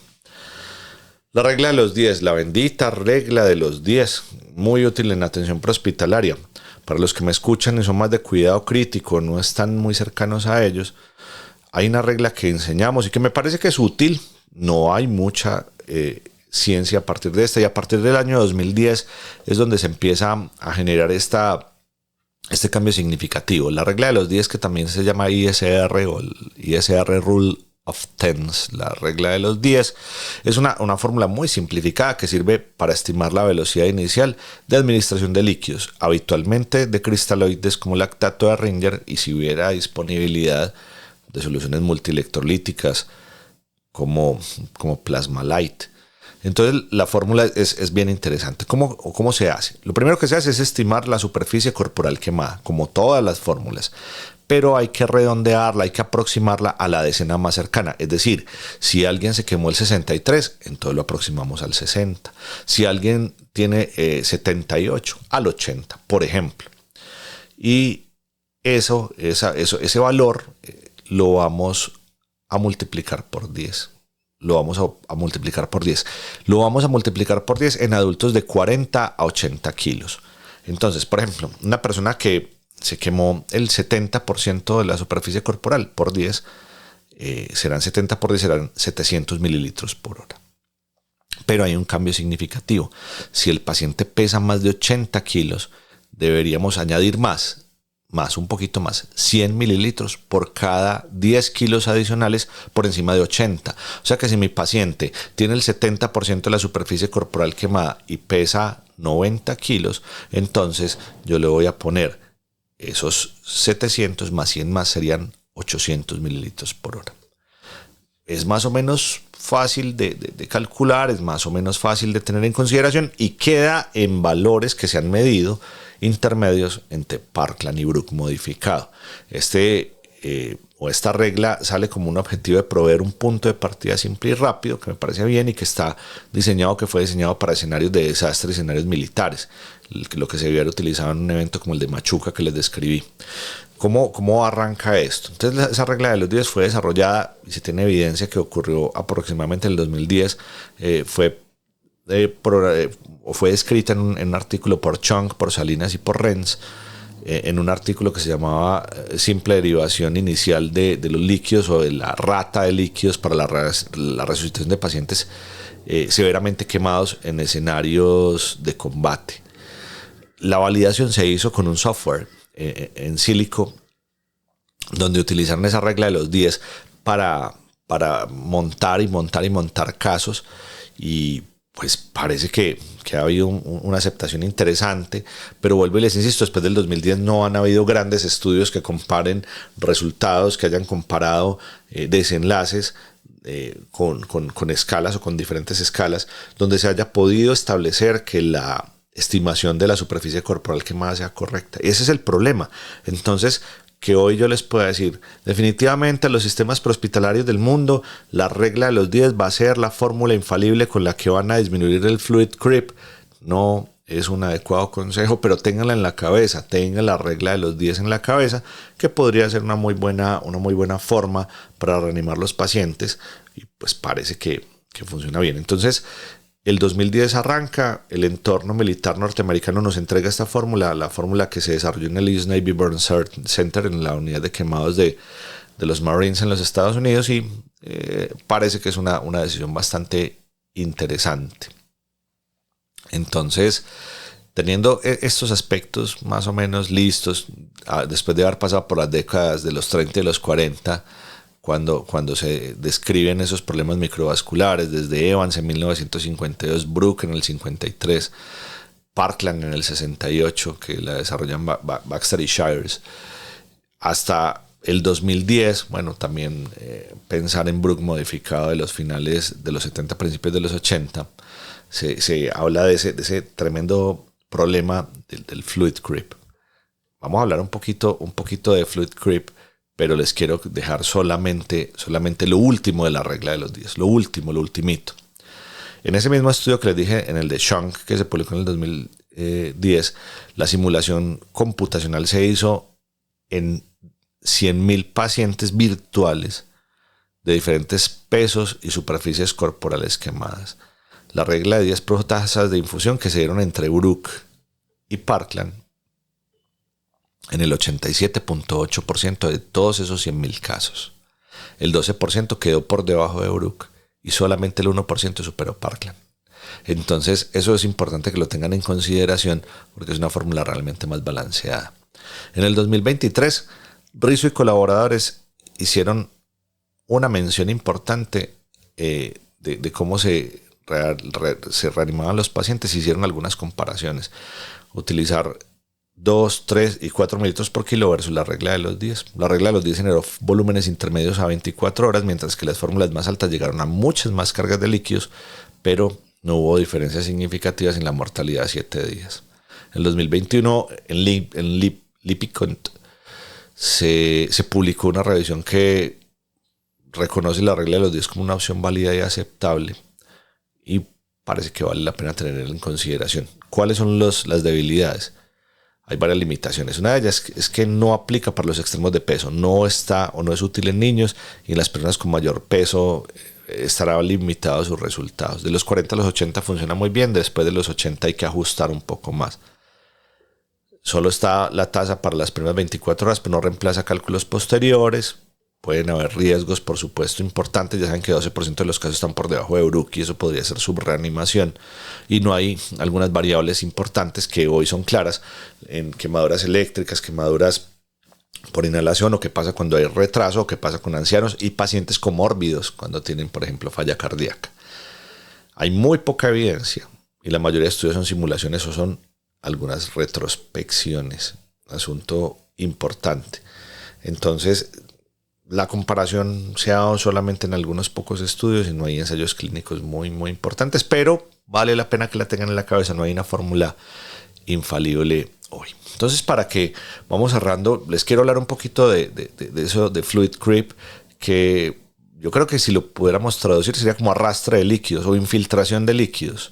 La regla de los 10, la bendita regla de los 10, muy útil en atención prehospitalaria. Para los que me escuchan y son más de cuidado crítico, no están muy cercanos a ellos, hay una regla que enseñamos y que me parece que es útil. No hay mucha ciencia a partir de esta, y a partir del año 2010 es donde se empieza a generar este cambio significativo. La regla de los 10, que también se llama ISR o el ISR Rule of Tens, la regla de los 10, es una fórmula muy simplificada que sirve para estimar la velocidad inicial de administración de líquidos, habitualmente de cristaloides como lactato de Ringer, y si hubiera disponibilidad de soluciones multielectrolíticas como Plasma-Lyte. Entonces la fórmula es bien interesante. ¿Cómo se hace? Lo primero que se hace es estimar la superficie corporal quemada, como todas las fórmulas, pero hay que redondearla, hay que aproximarla a la decena más cercana. Es decir, si alguien se quemó el 63, entonces lo aproximamos al 60. Si alguien tiene 78, al 80, por ejemplo. Y ese valor lo vamos a multiplicar por 10. Lo vamos a multiplicar por 10. Lo vamos a multiplicar por 10 en adultos de 40 a 80 kilos. Entonces, por ejemplo, una persona que se quemó el 70% de la superficie corporal por 10, serán 70 por 10, serán 700 mililitros por hora. Pero hay un cambio significativo. Si el paciente pesa más de 80 kilos, deberíamos añadir más. más, un poquito más, 100 mililitros por cada 10 kilos adicionales por encima de 80. O sea que si mi paciente tiene el 70% de la superficie corporal quemada y pesa 90 kilos, entonces yo le voy a poner esos 700 más 100 más, serían 800 mililitros por hora. Es más o menos fácil de calcular, es más o menos fácil de tener en consideración y queda en valores que se han medido intermedios entre Parkland y Brook modificado. Esta regla sale como un objetivo de proveer un punto de partida simple y rápido, que me parece bien y que fue diseñado para escenarios de desastre, escenarios militares, lo que se hubiera utilizado en un evento como el de Machuca que les describí. ¿Cómo arranca esto? Entonces, esa regla de los 10 fue desarrollada y se tiene evidencia que ocurrió aproximadamente en el 2010. Fue escrita en un artículo por Chung, por Salinas y por Renz, en un artículo que se llamaba Simple derivación inicial de los líquidos o de la rata de líquidos para la resucitación de pacientes severamente quemados en escenarios de combate. La validación se hizo con un software en sílico, donde utilizaron esa regla de los 10 para montar casos, y pues parece que ha habido una aceptación interesante, pero vuelvo y les insisto, después del 2010 no han habido grandes estudios que comparen resultados, que hayan comparado desenlaces con escalas o con diferentes escalas, donde se haya podido establecer que la estimación de la superficie corporal quemada sea correcta. Y ese es el problema. Entonces, que hoy yo les pueda decir, definitivamente en los sistemas prehospitalarios del mundo, la regla de los 10 va a ser la fórmula infalible con la que van a disminuir el fluid creep, no es un adecuado consejo, pero ténganla en la cabeza, tengan la regla de los 10 en la cabeza, que podría ser una muy buena forma para reanimar los pacientes, y pues parece que funciona bien. Entonces, el 2010 arranca, el entorno militar norteamericano nos entrega esta fórmula, la fórmula que se desarrolló en el US Navy Burn Center, en la unidad de quemados de los Marines en los Estados Unidos, y parece que es una decisión bastante interesante. Entonces, teniendo estos aspectos más o menos listos, después de haber pasado por las décadas de los 30 y los 40, cuando se describen esos problemas microvasculares, desde Evans en 1952, Brook en el 53, Parkland en el 68, que la desarrollan Baxter y Shires, hasta el 2010, bueno, también pensar en Brook modificado de los finales de los 70, principios de los 80, se habla de ese tremendo problema del fluid creep. Vamos a hablar un poquito de fluid creep, pero les quiero dejar solamente lo último de la regla de los 10, lo ultimito. En ese mismo estudio que les dije, en el de Shunk, que se publicó en el 2010, la simulación computacional se hizo en 100,000 pacientes virtuales de diferentes pesos y superficies corporales quemadas. La regla de 10 produjo tasas de infusión que se dieron entre Brook y Parkland en el 87.8% de todos esos 100,000 casos. El 12% quedó por debajo de Brook y solamente el 1% superó Parkland. Entonces, eso es importante que lo tengan en consideración porque es una fórmula realmente más balanceada. En el 2023, Rizzo y colaboradores hicieron una mención importante de cómo se reanimaban los pacientes. Hicieron algunas comparaciones. Utilizar 2, 3 y 4 mililitros por kilo versus la regla de los 10. La regla de los 10 generó volúmenes intermedios a 24 horas, mientras que las fórmulas más altas llegaron a muchas más cargas de líquidos, pero no hubo diferencias significativas en la mortalidad a 7 días. En 2021, en Lipicont, se publicó una revisión que reconoce la regla de los 10 como una opción válida y aceptable, y parece que vale la pena tenerla en consideración. ¿Cuáles son las debilidades? Hay varias limitaciones. Una de ellas es que no aplica para los extremos de peso. No está o no es útil en niños, y en las personas con mayor peso estará limitado sus resultados. De los 40 a los 80 funciona muy bien. Después de los 80 hay que ajustar un poco más. Solo está la tasa para las primeras 24 horas, pero no reemplaza cálculos posteriores. Pueden haber riesgos, por supuesto, importantes. Ya saben que 12% de los casos están por debajo de Brook y eso podría ser subreanimación. Y no hay algunas variables importantes que hoy son claras en quemaduras eléctricas, quemaduras por inhalación, o qué pasa cuando hay retraso, o qué pasa con ancianos y pacientes comórbidos cuando tienen, por ejemplo, falla cardíaca. Hay muy poca evidencia y la mayoría de estudios son simulaciones o son algunas retrospecciones. Asunto importante. Entonces, la comparación se ha dado solamente en algunos pocos estudios y no hay ensayos clínicos muy, muy importantes, pero vale la pena que la tengan en la cabeza. No hay una fórmula infalible hoy. Entonces, para que vamos cerrando, les quiero hablar un poquito de eso, de fluid creep, que yo creo que si lo pudiéramos traducir sería como arrastre de líquidos o infiltración de líquidos.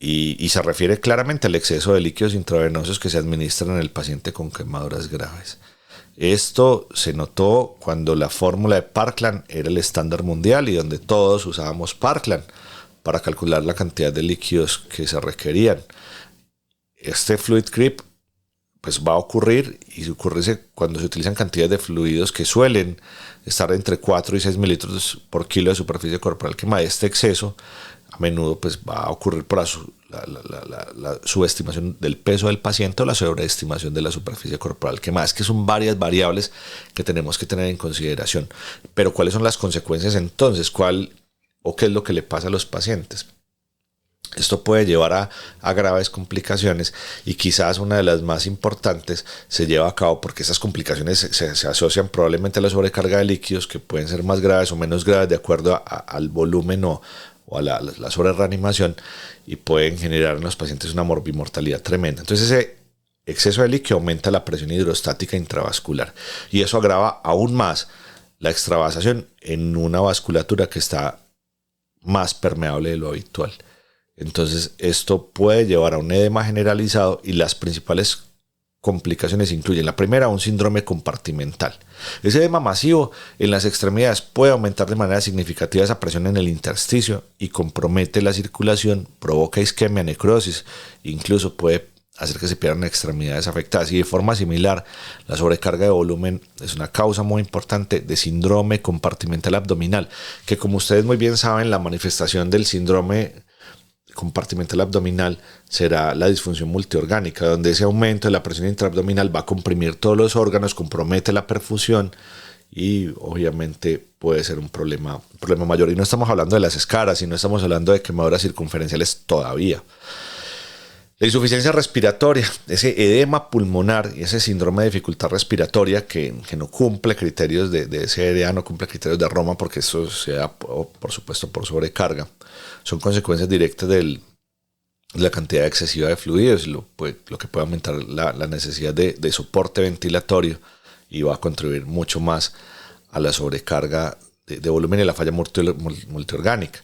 Y se refiere claramente al exceso de líquidos intravenosos que se administran en el paciente con quemaduras graves. Esto se notó cuando la fórmula de Parkland era el estándar mundial y donde todos usábamos Parkland para calcular la cantidad de líquidos que se requerían. Este fluid creep pues va a ocurrir y ocurre cuando se utilizan cantidades de fluidos que suelen estar entre 4 y 6 mililitros por kilo de superficie corporal quemada. Este exceso a menudo pues va a ocurrir por la subestimación del peso del paciente o la sobreestimación de la superficie corporal quemada. Es que son varias variables que tenemos que tener en consideración. Pero ¿cuáles son las consecuencias entonces? ¿Qué es lo que le pasa a los pacientes? Esto puede llevar a graves complicaciones y quizás una de las más importantes se lleva a cabo porque esas complicaciones se asocian probablemente a la sobrecarga de líquidos que pueden ser más graves o menos graves de acuerdo al volumen o a la sobrereanimación y pueden generar en los pacientes una morbimortalidad tremenda. Entonces ese exceso de líquido aumenta la presión hidrostática intravascular y eso agrava aún más la extravasación en una vasculatura que está más permeable de lo habitual. Entonces esto puede llevar a un edema generalizado y las principales complicaciones incluyen la primera, un síndrome compartimental. Ese edema masivo en las extremidades puede aumentar de manera significativa esa presión en el intersticio y compromete la circulación, provoca isquemia, necrosis, incluso puede hacer que se pierdan extremidades afectadas. Y de forma similar, la sobrecarga de volumen es una causa muy importante de síndrome compartimental abdominal, que como ustedes muy bien saben, la manifestación del síndrome compartimental abdominal será la disfunción multiorgánica, donde ese aumento de la presión intraabdominal va a comprimir todos los órganos, compromete la perfusión y obviamente puede ser un problema mayor. Y no estamos hablando de las escaras y no estamos hablando de quemaduras circunferenciales todavía. La insuficiencia respiratoria, ese edema pulmonar y ese síndrome de dificultad respiratoria que no cumple criterios de CRA, no cumple criterios de Roma porque eso se da, por supuesto, por sobrecarga. Son consecuencias directas de la cantidad excesiva de fluidos, lo que puede aumentar la necesidad de soporte ventilatorio y va a contribuir mucho más a la sobrecarga de volumen y la falla multiorgánica.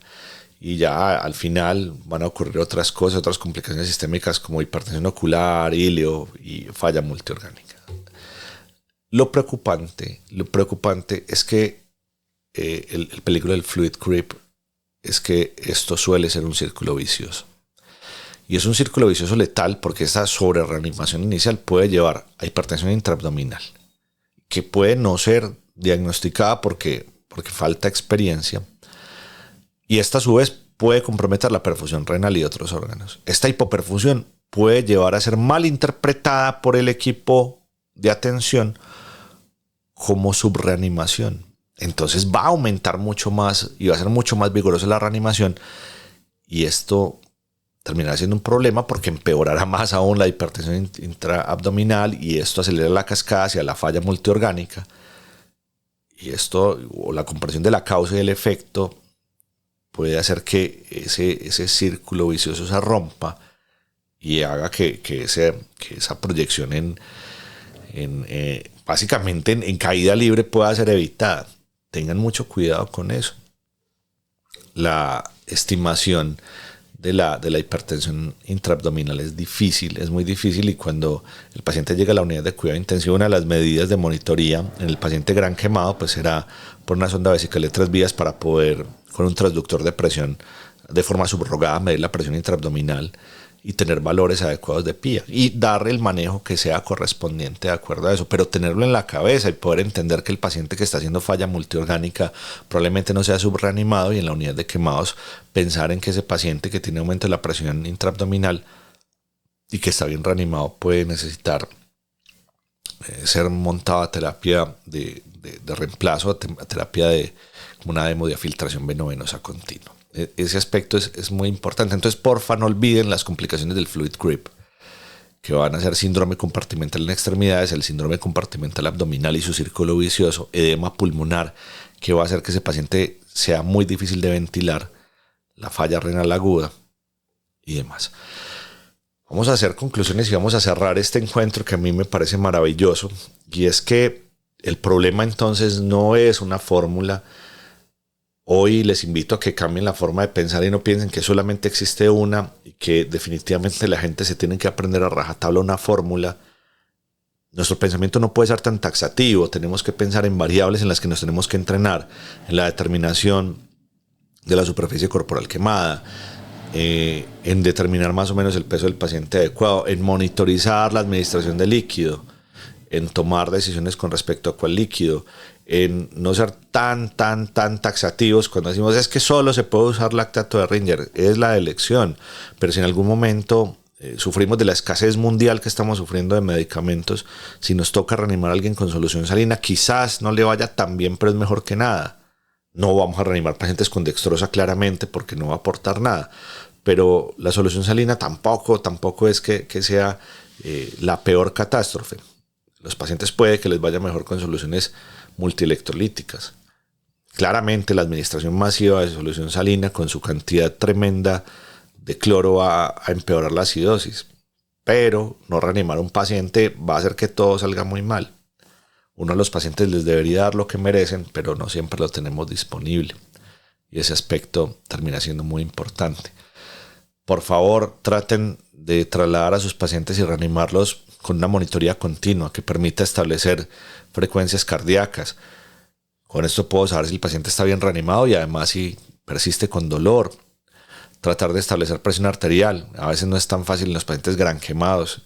Y ya al final van a ocurrir otras cosas, otras complicaciones sistémicas como hipertensión ocular, ilio y falla multiorgánica. Lo preocupante es que el peligro del fluid creep es que esto suele ser un círculo vicioso. Y es un círculo vicioso letal porque esa sobrereanimación inicial puede llevar a hipertensión intraabdominal, que puede no ser diagnosticada porque falta experiencia. Y esta a su vez puede comprometer la perfusión renal y otros órganos. Esta hipoperfusión puede llevar a ser mal interpretada por el equipo de atención como subreanimación. Entonces va a aumentar mucho más y va a ser mucho más vigorosa la reanimación y esto terminará siendo un problema porque empeorará más aún la hipertensión intraabdominal y esto acelera la cascada hacia la falla multiorgánica y esto o la comprensión de la causa y el efecto puede hacer que ese círculo vicioso se rompa y haga que esa proyección básicamente en caída libre pueda ser evitada. Tengan mucho cuidado con eso. La estimación de la hipertensión intraabdominal es muy difícil y cuando el paciente llega a la unidad de cuidado intensivo, una de las medidas de monitoría en el paciente gran quemado pues será por una sonda vesical de 3 vías para poder con un transductor de presión de forma subrogada medir la presión intraabdominal y tener valores adecuados de PIA y dar el manejo que sea correspondiente de acuerdo a eso, pero tenerlo en la cabeza y poder entender que el paciente que está haciendo falla multiorgánica probablemente no sea subreanimado y en la unidad de quemados pensar en que ese paciente que tiene aumento de la presión intraabdominal y que está bien reanimado puede necesitar ser montado a terapia de reemplazo, a terapia de una hemodiafiltración veno-venosa continua. Ese aspecto es muy importante. Entonces, porfa, no olviden las complicaciones del fluid creep, que van a ser síndrome compartimental en extremidades, el síndrome compartimental abdominal y su círculo vicioso, edema pulmonar, que va a hacer que ese paciente sea muy difícil de ventilar, la falla renal aguda y demás. Vamos a hacer conclusiones y vamos a cerrar este encuentro que a mí me parece maravilloso, y es que el problema entonces no es una fórmula. Hoy les invito a que cambien la forma de pensar y no piensen que solamente existe una y que definitivamente la gente se tiene que aprender a rajatabla una fórmula. Nuestro pensamiento no puede ser tan taxativo, tenemos que pensar en variables en las que nos tenemos que entrenar, en la determinación de la superficie corporal quemada, en determinar más o menos el peso del paciente adecuado, en monitorizar la administración de líquido, en tomar decisiones con respecto a cuál líquido, en no ser tan taxativos cuando decimos es que solo se puede usar lactato de Ringer, es la elección, pero si en algún momento sufrimos de la escasez mundial que estamos sufriendo de medicamentos, si nos toca reanimar a alguien con solución salina, quizás no le vaya tan bien, pero es mejor que nada. No vamos a reanimar pacientes con dextrosa claramente porque no va a aportar nada, pero la solución salina tampoco es que sea la peor catástrofe. Los pacientes puede que les vaya mejor con soluciones multielectrolíticas. Claramente la administración masiva de solución salina con su cantidad tremenda de cloro va a empeorar la acidosis, pero no reanimar a un paciente va a hacer que todo salga muy mal. Uno a los pacientes les debería dar lo que merecen, pero no siempre lo tenemos disponible, y ese aspecto termina siendo muy importante. Por favor, traten de trasladar a sus pacientes y reanimarlos con una monitoría continua que permita establecer frecuencias cardíacas. Con esto puedo saber si el paciente está bien reanimado y además si persiste con dolor. Tratar de establecer presión arterial. A veces no es tan fácil en los pacientes gran quemados.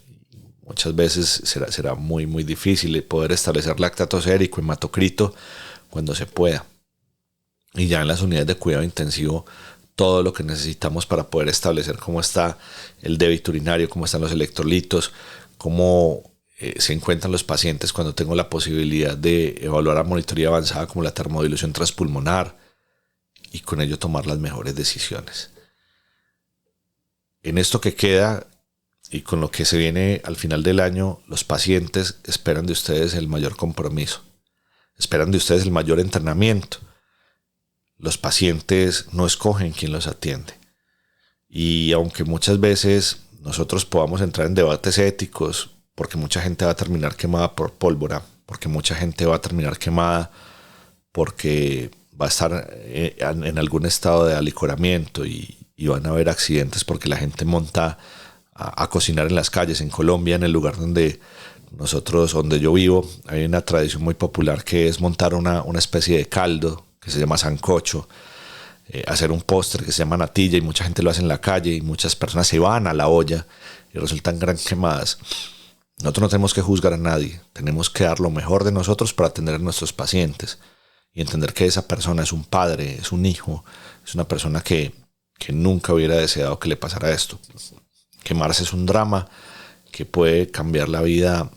Muchas veces será muy difícil poder establecer lactato sérico, hematocrito cuando se pueda. Y ya en las unidades de cuidado intensivo, todo lo que necesitamos para poder establecer cómo está el débito urinario, cómo están los electrolitos, cómo se encuentran los pacientes cuando tengo la posibilidad de evaluar a monitoría avanzada como la termodilución transpulmonar, y con ello tomar las mejores decisiones. En esto que queda y con lo que se viene al final del año, los pacientes esperan de ustedes el mayor compromiso, esperan de ustedes el mayor entrenamiento. Los pacientes no escogen quién los atiende, y aunque muchas veces nosotros podamos entrar en debates éticos, porque mucha gente va a terminar quemada por pólvora, porque mucha gente va a terminar quemada porque va a estar en algún estado de alicoramiento y van a haber accidentes porque la gente monta a cocinar en las calles. En Colombia, en el lugar donde yo vivo, hay una tradición muy popular que es montar una especie de caldo que se llama sancocho, hacer un postre que se llama natilla, y mucha gente lo hace en la calle y muchas personas se van a la olla y resultan gran quemadas. Nosotros no tenemos que juzgar a nadie, tenemos que dar lo mejor de nosotros para atender a nuestros pacientes y entender que esa persona es un padre, es un hijo, es una persona que nunca hubiera deseado que le pasara esto. Quemarse es un drama que puede cambiar la vida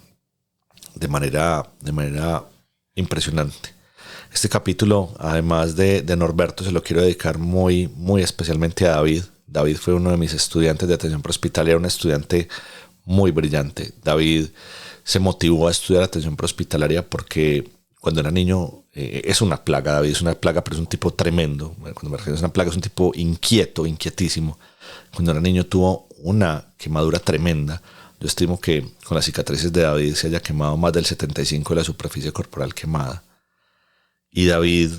de manera impresionante. Este capítulo, además de Norberto, se lo quiero dedicar muy especialmente a David. David fue uno de mis estudiantes de atención prehospitalaria, un estudiante muy brillante. David se motivó a estudiar atención prehospitalaria porque cuando era niño, es una plaga, David es una plaga, pero es un tipo tremendo. Cuando me refiero a una plaga, es un tipo inquietísimo. Cuando era niño tuvo una quemadura tremenda. Yo estimo que con las cicatrices de David se haya quemado más del 75% de la superficie corporal quemada. Y David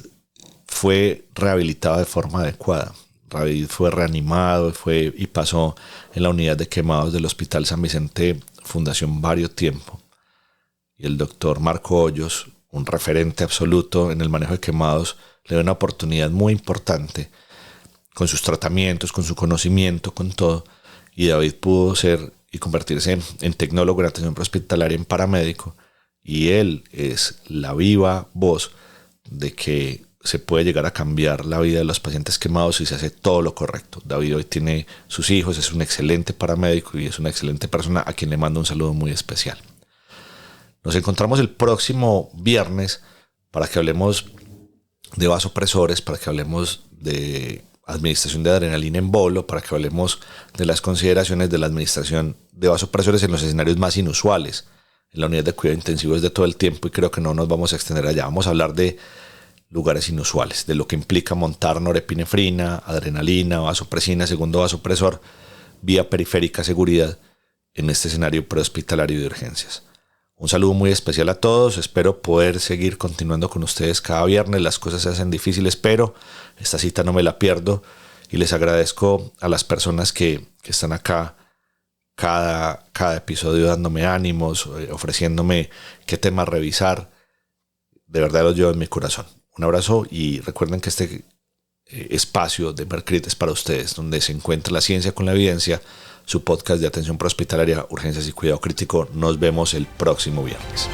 fue rehabilitado de forma adecuada. David fue reanimado y pasó en la unidad de quemados del Hospital San Vicente Fundación varios tiempo. Y el doctor Marco Hoyos, un referente absoluto en el manejo de quemados, le dio una oportunidad muy importante con sus tratamientos, con su conocimiento, con todo. Y David pudo ser y convertirse en tecnólogo en atención prehospitalaria, en paramédico. Y él es la viva voz de que se puede llegar a cambiar la vida de los pacientes quemados si se hace todo lo correcto. David hoy tiene sus hijos, es un excelente paramédico y es una excelente persona a quien le mando un saludo muy especial. Nos encontramos el próximo viernes para que hablemos de vasopresores, para que hablemos de administración de adrenalina en bolo, para que hablemos de las consideraciones de la administración de vasopresores en los escenarios más inusuales. En la unidad de cuidado intensivo es de todo el tiempo y creo que no nos vamos a extender allá. Vamos a hablar de lugares inusuales, de lo que implica montar norepinefrina, adrenalina, vasopresina, segundo vasopresor, vía periférica seguridad en este escenario prehospitalario de urgencias. Un saludo muy especial a todos, espero poder seguir continuando con ustedes cada viernes, las cosas se hacen difíciles, pero esta cita no me la pierdo y les agradezco a las personas que están acá cada episodio dándome ánimos, ofreciéndome qué tema revisar. De verdad los llevo en mi corazón. Un abrazo y recuerden que este espacio de Mercrit es para ustedes, donde se encuentra la ciencia con la evidencia, su podcast de atención prehospitalaria, urgencias y cuidado crítico. Nos vemos el próximo viernes.